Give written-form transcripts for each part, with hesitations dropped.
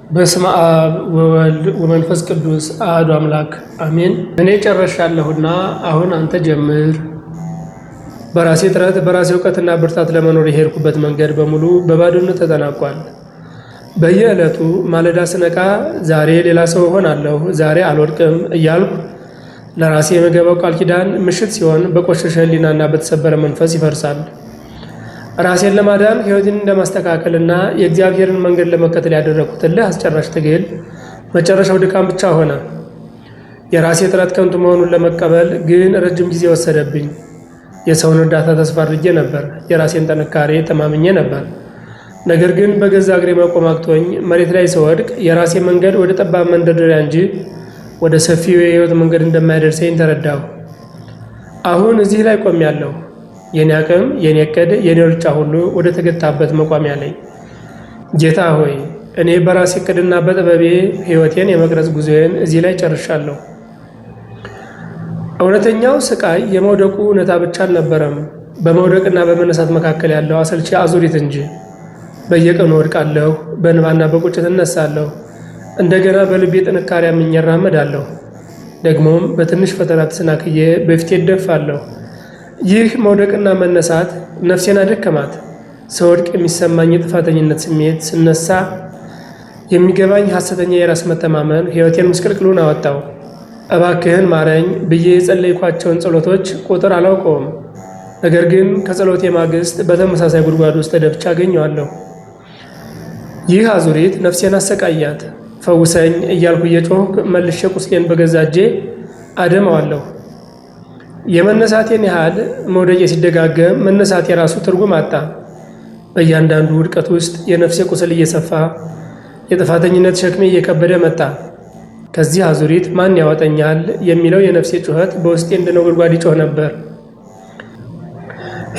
በስመ አብ ወወልድ ወመንፈስ ቅዱስ አሐዱ አምላክ አሜን። እኔ ጨርሻለሁና አሁን አንተ ጀምር። በራሴ ጥረት በራሴ እውቀትና ብርታት ለመኖር የሄድኩበት መንገድ በሙሉ በባዶነት ተጠናቋል። በየዕለቱ ማለዳ ስነቃ ዛሬ ሌላ ሰው እሆናለሁ፣ ዛሬ አልወድቅም እያልኩ ለራሴ የምገባው ቃል ኪዳን ምሽት ሲሆን በቆሸሸ ሕሊናና በተሰበረ መንፈስ ይፈርሳል። ራሴን ለማዳን ሕይወትን እንደማስተካከልና የእግዚአብሔርን መንገድ ለመከተል ያደረኩት እልህ አስጨራሽ ትግል መጨረሻው ድካም ብቻ ሆነ። የራሴ ጥረት ከንቱ መሆኑን ለመቀበል ግን ረጅም ጊዜ ወሰደብኝ። የሰውን እርዳታ ተስፋ አድርጌ ነበር። የራሴን ጥንካሬ ተማምኜ ነበር። ነገር ግን በገዛ እግሬ መቆም አቅቶኝ መሬት ላይ ስወድቅ የራሴ መንገድ ወደ ጠባብ መንደርደሪያ እንጂ ወደ ሰፊው የሕይወት መንገድ እንደማይደርሰኝ ተረዳሁ። አሁን እዚህ ላይ ቆሜያለሁ። የኔ አቅም፣ የኔ ዕቅድ፣ የኔ ሩጫ ሁሉ ወደ ተገታበት መቋሚያ ላይ። ጌታ ሆይ እኔ በራሴ ዕቅድና በጥበቤ ሕይወቴን የመቅረጽ ጉዞዬን እዚህ ላይ ጨርሻለሁ። እውነተኛው ስቃይ የመውደቁ እውነታ ብቻ አልነበረም፣ በመውደቅና በመነሳት መካከል ያለው አሰልቺ አዙሪት እንጂ። በየቀኑ ወድቃለሁ፣ በእንባና በቁጭት እነሳለሁ፣ እንደገና በልቤ ጥንካሬ አምኜ እራመዳለሁ። ደግሞም በትንሽ ፈተና ተሰናክዬ በፊቴ እደፋለሁ። ይህ መውደቅና መነሳት ነፍሴን አደከማት። ስወድቅ የሚሰማኝ የጥፋተኝነት ስሜት፣ ስነሳ የሚገባኝ ሐሰተኛ የራስ መተማመን ሕይወቴን ምስቅልቅሉን አወጣው። እባክህን ማረኝ ብዬ የጸለይኳቸውን ጸሎቶች ቁጥር አላውቀውም። ነገር ግን ከጸሎቴ ማግስት በተመሳሳይ ጉድጓድ ውስጥ ተደፍቼ አገኘዋለሁ። ይህ አዙሪት ነፍሴን አሰቃያት። ፈውሰኝ እያልኩ እየጮህኩ መልሼ ቁስሌን በገዛ እጄ አደማዋለሁ። የመነሳቴን ያህል መውደቄ ሲደጋገም መነሳት የራሱ ትርጉም አጣ። በእያንዳንዱ ውድቀት ውስጥ የነፍሴ ቁስል እየሰፋ የጥፋተኝነት ሸክሜ እየከበደ መጣ። ከዚህ አዙሪት ማን ያወጠኛል የሚለው የነፍሴ ጩኸት በውስጤ እንደ ነጎድጓድ ይጮህ ነበር።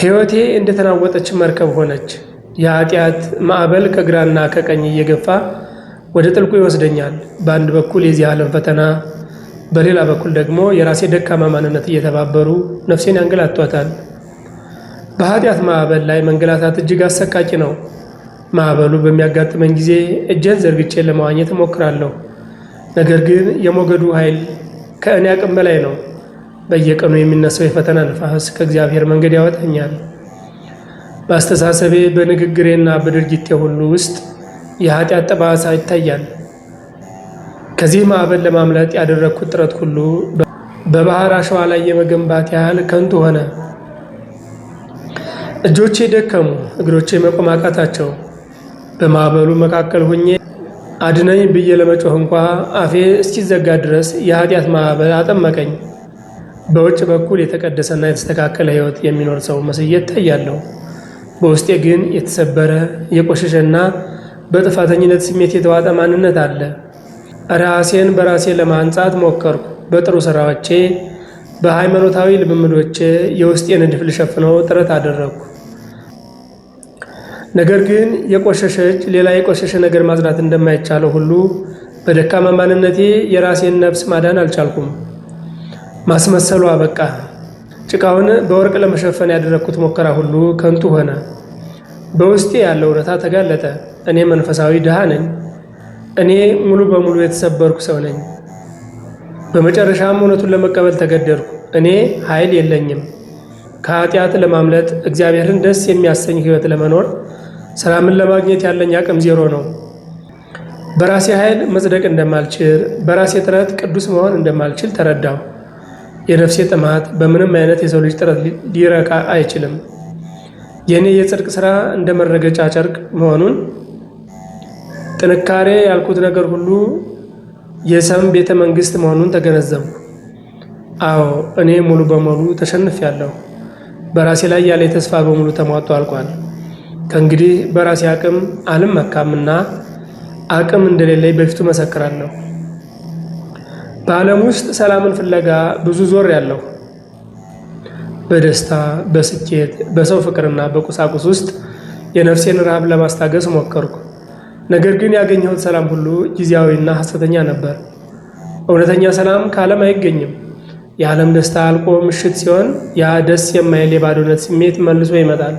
ሕይወቴ እንደተናወጠች መርከብ ሆነች። የኃጢአት ማዕበል ከግራና ከቀኝ እየገፋ ወደ ጥልቁ ይወስደኛል። በአንድ በኩል የዚህ ዓለም ፈተና፣ በሌላ በኩል ደግሞ የራሴ ደካማ ማንነት እየተባበሩ ነፍሴን ያንገላቷታል። በኃጢአት ማዕበል ላይ መንገላታት እጅግ አሰቃቂ ነው። ማዕበሉ በሚያጋጥመኝ ጊዜ እጄን ዘርግቼ ለመዋኘት እሞክራለሁ። ነገር ግን የሞገዱ ኃይል ከእኔ አቅም በላይ ነው። በየቀኑ የሚነሳው የፈተና ንፋስ ከእግዚአብሔር መንገድ ያወጣኛል። በአስተሳሰቤ በንግግሬና በድርጊቴ ሁሉ ውስጥ የኃጢአት ጠባሳ ይታያል። ከዚህ ማዕበል ለማምለጥ ያደረግኩት ጥረት ሁሉ በባህር አሸዋ ላይ የመገንባት ያህል ከንቱ ሆነ። እጆቼ ደከሙ፣ እግሮቼ መቆም አቃታቸው። በማዕበሉ መካከል ሁኜ አድነኝ ብዬ ለመጮህ እንኳ አፌ እስኪዘጋ ድረስ የኃጢአት ማዕበል አጠመቀኝ። በውጭ በኩል የተቀደሰና የተስተካከለ ሕይወት የሚኖር ሰው መስዬ እታያለሁ። በውስጤ ግን የተሰበረ የቆሸሸና በጥፋተኝነት ስሜት የተዋጠ ማንነት አለ። ራሴን በራሴ ለማንጻት ሞከርኩ። በጥሩ ሥራዎቼ፣ በሃይማኖታዊ ልምምዶቼ የውስጤን ንድፍ ልሸፍነው ጥረት አደረግኩ። ነገር ግን የቆሸሸች ሌላ የቆሸሸ ነገር ማጽዳት እንደማይቻለው ሁሉ በደካማ ማንነቴ የራሴን ነፍስ ማዳን አልቻልኩም። ማስመሰሉ አበቃ። ጭቃውን በወርቅ ለመሸፈን ያደረግኩት ሙከራ ሁሉ ከንቱ ሆነ። በውስጤ ያለው እውነታ ተጋለጠ። እኔ መንፈሳዊ ድሃ ነኝ። እኔ ሙሉ በሙሉ የተሰበርኩ ሰው ነኝ። በመጨረሻም እውነቱን ለመቀበል ተገደድኩ። እኔ ኃይል የለኝም። ከኃጢአት ለማምለጥ፣ እግዚአብሔርን ደስ የሚያሰኝ ሕይወት ለመኖር፣ ሰላምን ለማግኘት ያለኝ አቅም ዜሮ ነው። በራሴ ኃይል መጽደቅ እንደማልችል፣ በራሴ ጥረት ቅዱስ መሆን እንደማልችል ተረዳሁ። የነፍሴ ጥማት በምንም አይነት የሰው ልጅ ጥረት ሊረካ አይችልም። የእኔ የጽድቅ ሥራ እንደ መረገጫ ጨርቅ መሆኑን፣ ጥንካሬ ያልኩት ነገር ሁሉ የሰም ቤተ መንግሥት መሆኑን ተገነዘብኩ። አዎ እኔ ሙሉ በሙሉ ተሸንፌያለሁ። በራሴ ላይ ያለ ተስፋ በሙሉ ተሟጦ አልቋል። ከእንግዲህ በራሴ አቅም አልመካምና አቅም እንደሌለኝ በፊቱ መሰክራለሁ። በዓለም ውስጥ ሰላምን ፍለጋ ብዙ ዞር ያለሁ። በደስታ፣ በስኬት፣ በሰው ፍቅርና በቁሳቁስ ውስጥ የነፍሴን ረሃብ ለማስታገስ ሞከርኩ። ነገር ግን ያገኘሁት ሰላም ሁሉ ጊዜያዊና ሐሰተኛ ነበር። እውነተኛ ሰላም ከዓለም አይገኝም። የዓለም ደስታ አልቆ ምሽት ሲሆን ያ ደስ የማይል የባዶነት ስሜት መልሶ ይመጣል።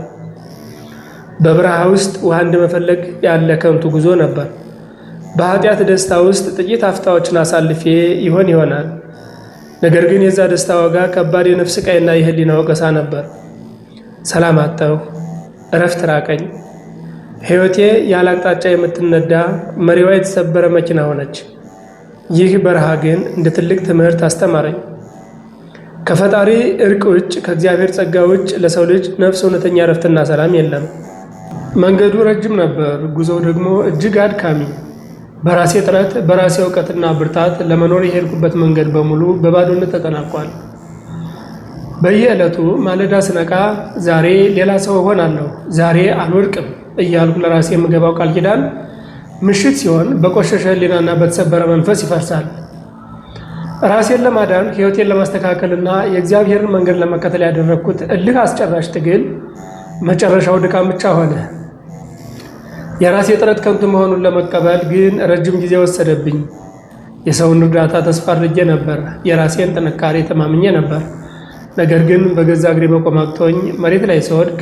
በበረሃ ውስጥ ውሃ እንደመፈለግ ያለ ከንቱ ጉዞ ነበር። በኃጢአት ደስታ ውስጥ ጥቂት አፍታዎችን አሳልፌ ይሆናል። ነገር ግን የዛ ደስታ ዋጋ ከባድ የነፍስ ቃይና የህሊና ወቀሳ ነበር። ሰላም አጣሁ፣ እረፍት ራቀኝ። ሕይወቴ ያለ አቅጣጫ የምትነዳ መሪዋ የተሰበረ መኪና ሆነች። ይህ በረሃ ግን እንደ ትልቅ ትምህርት አስተማረኝ። ከፈጣሪ እርቅ ውጭ፣ ከእግዚአብሔር ጸጋ ውጭ ለሰው ልጅ ነፍስ እውነተኛ እረፍትና ሰላም የለም። መንገዱ ረጅም ነበር፣ ጉዞው ደግሞ እጅግ አድካሚ። በራሴ ጥረት፣ በራሴ እውቀትና ብርታት ለመኖር የሄድኩበት መንገድ በሙሉ በባዶነት ተጠናቋል። በየዕለቱ ማለዳ ስነቃ ዛሬ ሌላ ሰው እሆናለሁ፣ ዛሬ አልወድቅም እያልኩ ለራሴ የምገባው ቃል ኪዳን ምሽት ሲሆን በቆሸሸ ሕሊናና በተሰበረ መንፈስ ይፈርሳል። ራሴን ለማዳን ሕይወቴን ለማስተካከልና የእግዚአብሔርን መንገድ ለመከተል ያደረግኩት እልህ አስጨራሽ ትግል መጨረሻው ድካም ብቻ ሆነ። የራሴ ጥረት ከንቱ መሆኑን ለመቀበል ግን ረጅም ጊዜ ወሰደብኝ። የሰውን እርዳታ ተስፋ አድርጌ ነበር፣ የራሴን ጥንካሬ ተማምኜ ነበር። ነገር ግን በገዛ እግሬ መቆም አቅቶኝ መሬት ላይ ስወድቅ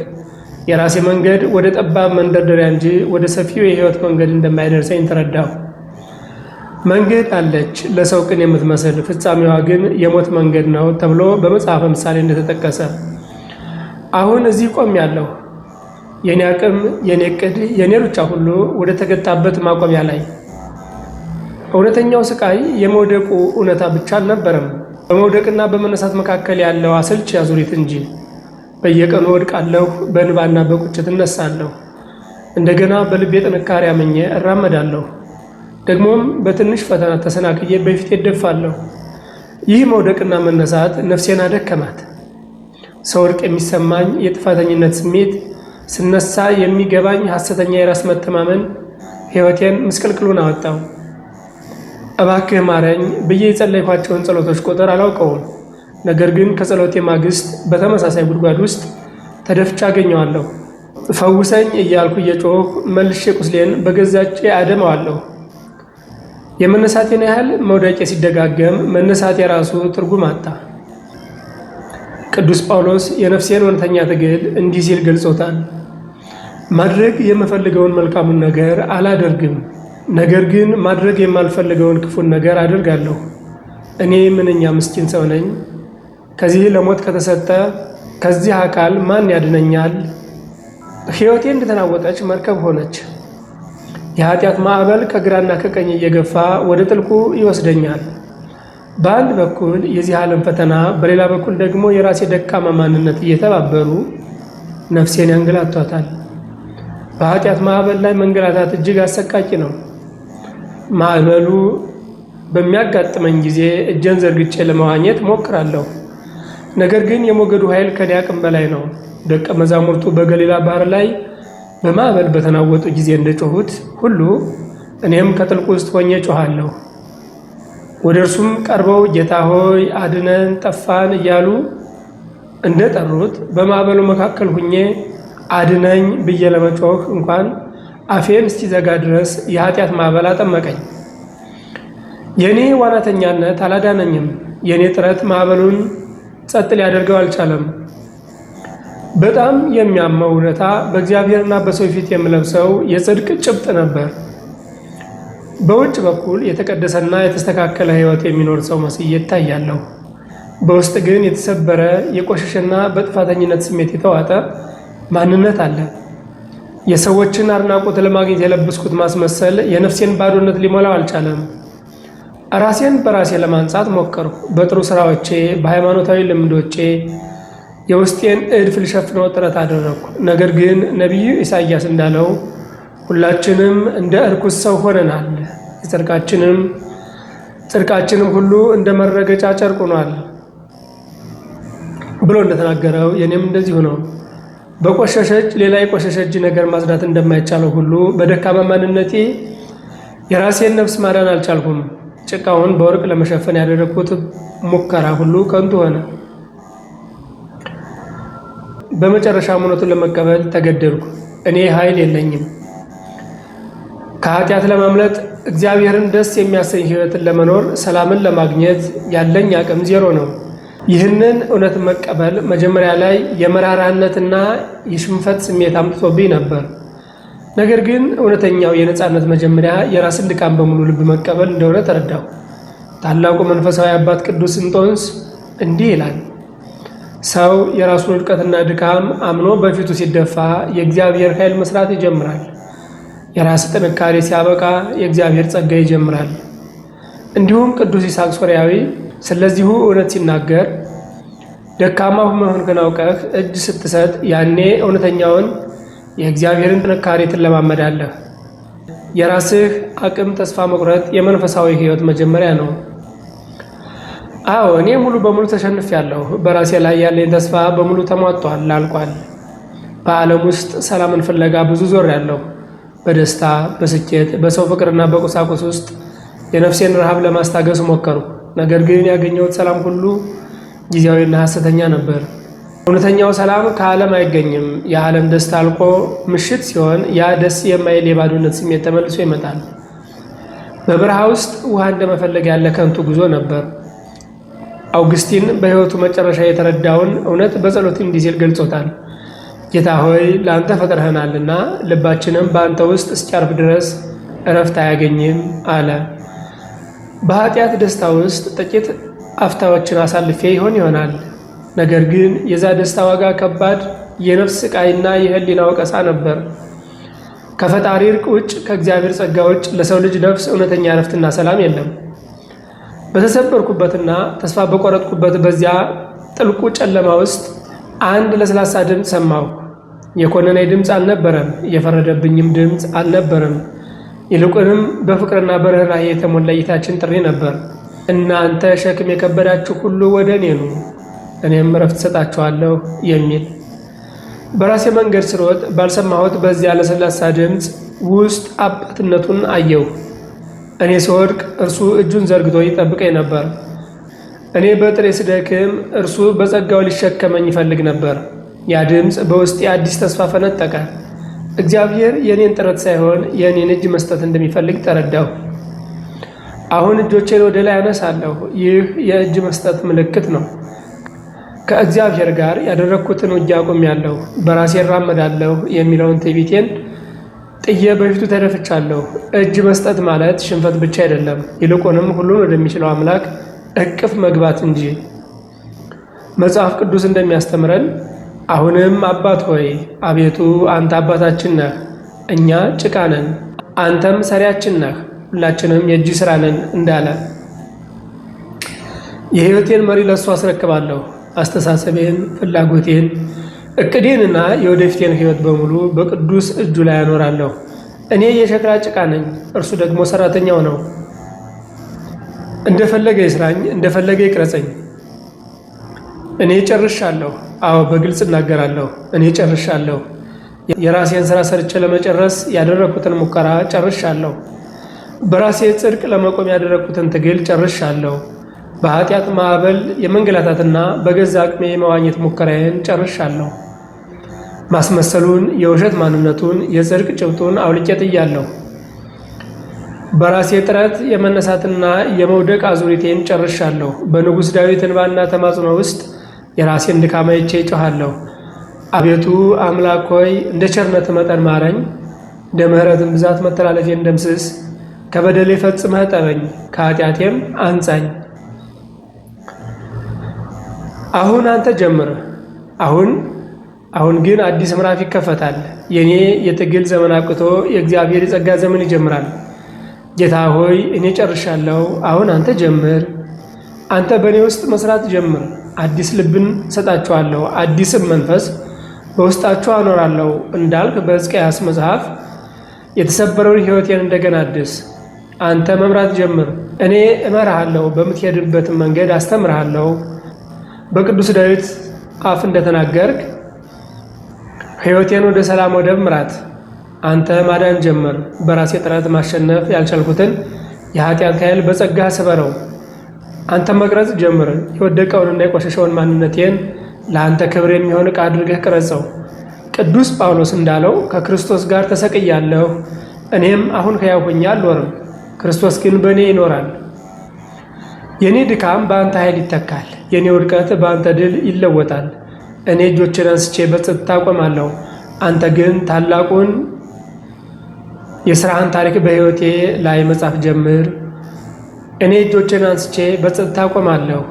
የራሴ መንገድ ወደ ጠባብ መንደርደሪያ እንጂ ወደ ሰፊው የሕይወት መንገድ እንደማይደርሰኝ ተረዳሁ። መንገድ አለች ለሰው ቅን የምትመስል፣ ፍጻሜዋ ግን የሞት መንገድ ነው ተብሎ በመጽሐፈ ምሳሌ እንደተጠቀሰ አሁን እዚህ ቆሜያለሁ። የኔ አቅም፣ የኔ ዕቅድ፣ የኔ ሩጫ ሁሉ ወደ ተገታበት ማቆሚያ ላይ። እውነተኛው ስቃይ የመውደቁ እውነታ ብቻ አልነበረም፣ በመውደቅና በመነሳት መካከል ያለው አሰልቺ አዙሪት እንጂ። በየቀኑ ወድቃለሁ፣ በእንባና በቁጭት እነሳለሁ። እንደገና በልቤ ጥንካሬ አምኜ እራመዳለሁ። ደግሞም በትንሽ ፈተና ተሰናክዬ በፊቴ እደፋለሁ። ይህ መውደቅና መነሳት ነፍሴን አደከማት። ስወድቅ የሚሰማኝ የጥፋተኝነት ስሜት፣ ስነሳ የሚገባኝ ሐሰተኛ የራስ መተማመን ሕይወቴን ምስቅልቅሉን አወጣው። እባክህ ማረኝ ብዬ የጸለይኳቸውን ጸሎቶች ቁጥር አላውቀውም። ነገር ግን ከጸሎቴ ማግስት በተመሳሳይ ጉድጓድ ውስጥ ተደፍቻ አገኘዋለሁ። ፈውሰኝ እያልኩ እየጮህ መልሼ ቁስሌን በገዛ እጄ አደመዋለሁ። የመነሳቴን ያህል መውደቄ ሲደጋገም መነሳት የራሱ ትርጉም አጣ። ቅዱስ ጳውሎስ የነፍሴን እውነተኛ ትግል እንዲህ ሲል ገልጾታል። ማድረግ የምፈልገውን መልካሙን ነገር አላደርግም፣ ነገር ግን ማድረግ የማልፈልገውን ክፉን ነገር አደርጋለሁ። እኔ ምንኛ ምስኪን ሰው ነኝ! ከዚህ ለሞት ከተሰጠ ከዚህ አካል ማን ያድነኛል? ሕይወቴ እንደተናወጠች መርከብ ሆነች። የኃጢአት ማዕበል ከግራና ከቀኝ እየገፋ ወደ ጥልቁ ይወስደኛል። በአንድ በኩል የዚህ ዓለም ፈተና፣ በሌላ በኩል ደግሞ የራሴ ደካማ ማንነት እየተባበሩ ነፍሴን ያንገላቷታል። በኃጢአት ማዕበል ላይ መንገላታት እጅግ አሰቃቂ ነው። ማዕበሉ በሚያጋጥመኝ ጊዜ እጄን ዘርግቼ ለመዋኘት ሞክራለሁ። ነገር ግን የሞገዱ ኃይል ከኔ አቅም በላይ ነው። ደቀ መዛሙርቱ በገሊላ ባህር ላይ በማዕበል በተናወጡ ጊዜ እንደጮሁት ሁሉ እኔም ከጥልቁ ውስጥ ሆኜ ጮኻለሁ። ወደ እርሱም ቀርበው ጌታ ሆይ አድነን፣ ጠፋን እያሉ እንደጠሩት በማዕበሉ መካከል ሁኜ አድነኝ ብዬ ለመጮህ እንኳን አፌን እስኪዘጋ ድረስ የኃጢአት ማዕበል አጠመቀኝ። የእኔ ዋናተኛነት አላዳነኝም። የእኔ ጥረት ማዕበሉን ጸጥ ሊያደርገው አልቻለም። በጣም የሚያመው እውነታ በእግዚአብሔርና በሰው ፊት የምለብሰው የጽድቅ ጭብጥ ነበር። በውጭ በኩል የተቀደሰና የተስተካከለ ሕይወት የሚኖር ሰው መስዬ እታያለሁ። በውስጥ ግን የተሰበረ የቆሸሸና በጥፋተኝነት ስሜት የተዋጠ ማንነት አለ። የሰዎችን አድናቆት ለማግኘት የለበስኩት ማስመሰል የነፍሴን ባዶነት ሊሞላው አልቻለም። ራሴን በራሴ ለማንጻት ሞከርኩ። በጥሩ ስራዎቼ፣ በሃይማኖታዊ ልምዶቼ የውስጤን እድፍ ልሸፍነው ጥረት አደረግኩ። ነገር ግን ነቢዩ ኢሳይያስ እንዳለው ሁላችንም እንደ እርኩስ ሰው ሆነናል፣ ጽድቃችንም ሁሉ እንደ መረገጫ ጨርቅ ሆኗል ብሎ እንደተናገረው የኔም እንደዚሁ ነው። በቆሸሸች ሌላ የቆሸሸች ነገር ማጽዳት እንደማይቻለው ሁሉ በደካማ ማንነቴ የራሴን ነፍስ ማዳን አልቻልኩም። ጭቃውን በወርቅ ለመሸፈን ያደረግኩት ሙከራ ሁሉ ከንቱ ሆነ። በመጨረሻ እውነቱን ለመቀበል ተገደድኩ። እኔ ኃይል የለኝም። ከኃጢአት ለማምለጥ፣ እግዚአብሔርን ደስ የሚያሰኝ ሕይወትን ለመኖር፣ ሰላምን ለማግኘት ያለኝ አቅም ዜሮ ነው። ይህንን እውነት መቀበል መጀመሪያ ላይ የመራራነትና የሽንፈት ስሜት አምጥቶብኝ ነበር። ነገር ግን እውነተኛው የነፃነት መጀመሪያ የራስን ድካም በሙሉ ልብ መቀበል እንደሆነ ተረዳሁ። ታላቁ መንፈሳዊ አባት ቅዱስ እንጦንስ እንዲህ ይላል፣ ሰው የራሱን ውድቀትና ድካም አምኖ በፊቱ ሲደፋ የእግዚአብሔር ኃይል መስራት ይጀምራል። የራስ ጥንካሬ ሲያበቃ የእግዚአብሔር ጸጋ ይጀምራል። እንዲሁም ቅዱስ ይስሐቅ ሶርያዊ ስለዚሁ እውነት ሲናገር ደካማ መሆንህን አውቀህ እጅ ስትሰጥ ያኔ እውነተኛውን የእግዚአብሔርን ጥንካሬ ትለማመዳለህ። የራስህ አቅም ተስፋ መቁረጥ የመንፈሳዊ ሕይወት መጀመሪያ ነው። አዎ እኔ ሙሉ በሙሉ ተሸንፌያለሁ። በራሴ ላይ ያለኝ ተስፋ በሙሉ ተሟጧል፣ አልቋል። በዓለም ውስጥ ሰላምን ፍለጋ ብዙ ዞሬያለሁ። በደስታ፣ በስኬት፣ በሰው ፍቅርና በቁሳቁስ ውስጥ የነፍሴን ረሃብ ለማስታገስ ሞከሩ። ነገር ግን ያገኘሁት ሰላም ሁሉ ጊዜያዊና ሐሰተኛ ነበር። እውነተኛው ሰላም ከዓለም አይገኝም። የዓለም ደስታ አልቆ ምሽት ሲሆን ያ ደስ የማይል የባዶነት ስሜት ተመልሶ ይመጣል። በበረሃ ውስጥ ውሃ እንደመፈለግ ያለ ከንቱ ጉዞ ነበር። አውግስቲን በሕይወቱ መጨረሻ የተረዳውን እውነት በጸሎት እንዲህ ሲል ገልጾታል። ጌታ ሆይ ለአንተ ፈጥረኸናልና ልባችንም በአንተ ውስጥ እስኪያርፍ ድረስ እረፍት አያገኝም አለ። በኃጢአት ደስታ ውስጥ ጥቂት አፍታዎችን አሳልፌ ይሆናል። ነገር ግን የዛ ደስታ ዋጋ ከባድ የነፍስ ስቃይና የህሊና ወቀሳ ነበር። ከፈጣሪ እርቅ ውጭ ከእግዚአብሔር ጸጋ ውጭ ለሰው ልጅ ነፍስ እውነተኛ እረፍትና ሰላም የለም። በተሰበርኩበትና ተስፋ በቆረጥኩበት በዚያ ጥልቁ ጨለማ ውስጥ አንድ ለስላሳ ድምፅ ሰማሁ። የኮነነኝ ድምፅ አልነበረም፣ የፈረደብኝም ድምፅ አልነበረም። ይልቁንም በፍቅርና በርኅራኄ የተሞላ እይታችን ጥሪ ነበር። እናንተ ሸክም የከበዳችሁ ሁሉ ወደ እኔ ኑ፣ እኔም እረፍት እሰጣችኋለሁ የሚል። በራሴ መንገድ ስሮጥ ባልሰማሁት በዚያ ለስላሳ ድምፅ ውስጥ አባትነቱን አየሁ። እኔ ስወድቅ እርሱ እጁን ዘርግቶ ይጠብቀኝ ነበር። እኔ በጥሬ ስደክም እርሱ በጸጋው ሊሸከመኝ ይፈልግ ነበር። ያ ድምፅ በውስጤ አዲስ ተስፋ ፈነጠቀ። እግዚአብሔር የእኔን ጥረት ሳይሆን የእኔን እጅ መስጠት እንደሚፈልግ ተረዳሁ። አሁን እጆቼን ወደ ላይ አነሳለሁ። ይህ የእጅ መስጠት ምልክት ነው። ከእግዚአብሔር ጋር ያደረግኩትን ውጊያ አቁሜያለሁ። በራሴ እራመዳለሁ የሚለውን ትዕቢቴን ጥዬ በፊቱ ተደፍቻለሁ። እጅ መስጠት ማለት ሽንፈት ብቻ አይደለም፣ ይልቁንም ሁሉን ወደሚችለው አምላክ እቅፍ መግባት እንጂ። መጽሐፍ ቅዱስ እንደሚያስተምረን አሁንም አባት ሆይ አቤቱ አንተ አባታችን ነህ፣ እኛ ጭቃ ነን፣ አንተም ሰሪያችን ነህ፣ ሁላችንም የእጅ ሥራ ነን እንዳለ የሕይወቴን መሪ ለእሱ አስረክባለሁ። አስተሳሰቤን፣ ፍላጎቴን፣ እቅዴንና የወደፊቴን ሕይወት በሙሉ በቅዱስ እጁ ላይ አኖራለሁ። እኔ የሸክላ ጭቃ ነኝ፣ እርሱ ደግሞ ሠራተኛው ነው። እንደፈለገ ይስራኝ፣ እንደፈለገ ይቅረጸኝ። እኔ ጨርሻለሁ። አዎ በግልጽ እናገራለሁ፣ እኔ ጨርሻለሁ። የራሴን ሥራ ሰርቼ ለመጨረስ ያደረግኩትን ሙከራ ጨርሻለሁ። በራሴ ጽድቅ ለመቆም ያደረግኩትን ትግል ጨርሻለሁ። በኃጢአት ማዕበል የመንገላታትና በገዛ አቅሜ የመዋኘት ሙከራዬን ጨርሻለሁ። ማስመሰሉን፣ የውሸት ማንነቱን፣ የጽድቅ ጭብጡን አውልቄ ጥያለሁ። በራሴ ጥረት የመነሳትና የመውደቅ አዙሪቴን ጨርሻለሁ። በንጉሥ ዳዊት እንባና ተማጽኖ ውስጥ የራሴን ድካም አይቼ እጮኻለሁ። አቤቱ አምላክ ሆይ እንደ ቸርነት መጠን ማረኝ፣ እንደ ምሕረትን ብዛት መተላለፌን ደምስስ። ከበደሌ ፈጽመህ ጠበኝ፣ ከኃጢአቴም አንጻኝ። አሁን አንተ ጀምር። አሁን ግን አዲስ ምዕራፍ ይከፈታል። የኔ የትግል ዘመን አብቅቶ የእግዚአብሔር የጸጋ ዘመን ይጀምራል። ጌታ ሆይ እኔ ጨርሻለሁ፣ አሁን አንተ ጀምር። አንተ በእኔ ውስጥ መስራት ጀምር። አዲስ ልብን ሰጣችኋለሁ፣ አዲስም መንፈስ በውስጣችሁ አኖራለሁ እንዳልክ በሕዝቅያስ መጽሐፍ የተሰበረውን ሕይወቴን እንደገና አድስ። አንተ መምራት ጀምር፣ እኔ እመራሃለሁ፣ በምትሄድበትም መንገድ አስተምርሃለሁ። በቅዱስ ዳዊት አፍ እንደተናገርክ ሕይወቴን ወደ ሰላም ወደብ ምራት። አንተ ማዳን ጀምር። በራሴ ጥረት ማሸነፍ ያልቻልኩትን የኃጢአት ኃይል በጸጋ ስበረው። አንተ መቅረጽ ጀምር። የወደቀውንና የቆሸሸውን ማንነቴን ለአንተ ክብር የሚሆን ዕቃ አድርገህ ቅረጸው። ቅዱስ ጳውሎስ እንዳለው ከክርስቶስ ጋር ተሰቅያለሁ፣ እኔም አሁን ሕያው ሆኜ አልኖርም፣ ክርስቶስ ግን በእኔ ይኖራል። የእኔ ድካም በአንተ ኃይል ይተካል፣ የእኔ ውድቀት በአንተ ድል ይለወጣል። እኔ እጆችን አንስቼ በጸጥታ አቆማለሁ፣ አንተ ግን ታላቁን የሥራህን ታሪክ በሕይወቴ ላይ መጻፍ ጀምር። እኔ እጆችን አንስቼ በጸጥታ ቆማለሁ።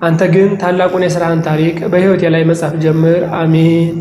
አንተ ግን ታላቁን የሥራህን ታሪክ በሕይወቴ ላይ መጻፍ ጀምር። አሜን።